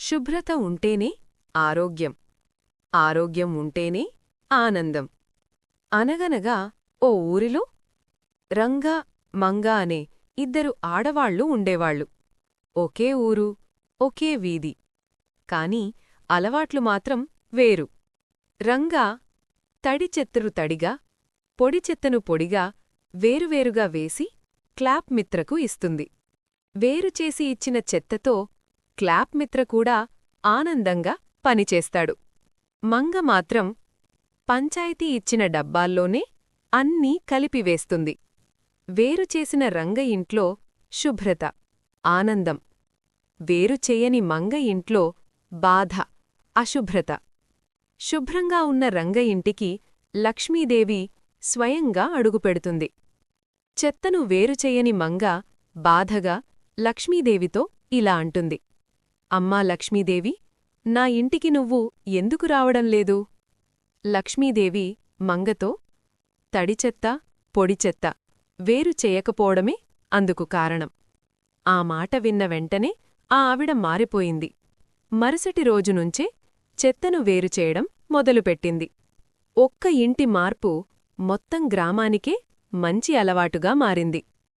శుభ్రత ఉంటేనే ఆరోగ్యం, ఆరోగ్యం ఉంటేనే ఆనందం. అనగనగా ఓ ఊరిలో రంగా, మంగా అనే ఇద్దరు ఆడవాళ్లు ఉండేవాళ్లు. ఒకే ఊరు, ఒకే వీధి. కాని అలవాట్లు మాత్రం వేరు. రంగా తడి చెత్తను తడిగా, పొడి చెత్తను పొడిగా వేరువేరుగా వేసి క్లాప్ మిత్రకు ఇస్తుంది. వేరుచేసి ఇచ్చిన చెత్తతో క్లాప్ మిత్ర కూడా ఆనందంగా పనిచేస్తాడు. మంగ మాత్రం పంచాయతీ ఇచ్చిన డబ్బాల్లోనే అన్నీ కలిపివేస్తుంది. వేరుచేసిన రంగ ఇంట్లో శుభ్రత, ఆనందం. వేరుచేయని మంగ ఇంట్లో బాధ, అశుభ్రత. శుభ్రంగా ఉన్న రంగ ఇంటికి లక్ష్మీదేవి స్వయంగా అడుగుపెడుతుంది. చెత్తను వేరుచెయ్యని మంగ బాధగా లక్ష్మీదేవితో ఇలా అంటుంది: అమ్మా లక్ష్మీదేవి, నా ఇంటికి నువ్వు ఎందుకు రావడంలేదు? లక్ష్మీదేవి మంగతో, తడిచెత్త, పొడిచెత్త వేరు చేయకపోవడమే అందుకు కారణం. ఆ మాట విన్న వెంటనే ఆ ఆవిడ మారిపోయింది. మరుసటి రోజునుంచే చెత్తను వేరుచేయడం మొదలుపెట్టింది. ఒక్క ఇంటి మార్పు మొత్తం గ్రామానికే మంచి అలవాటుగా మారింది.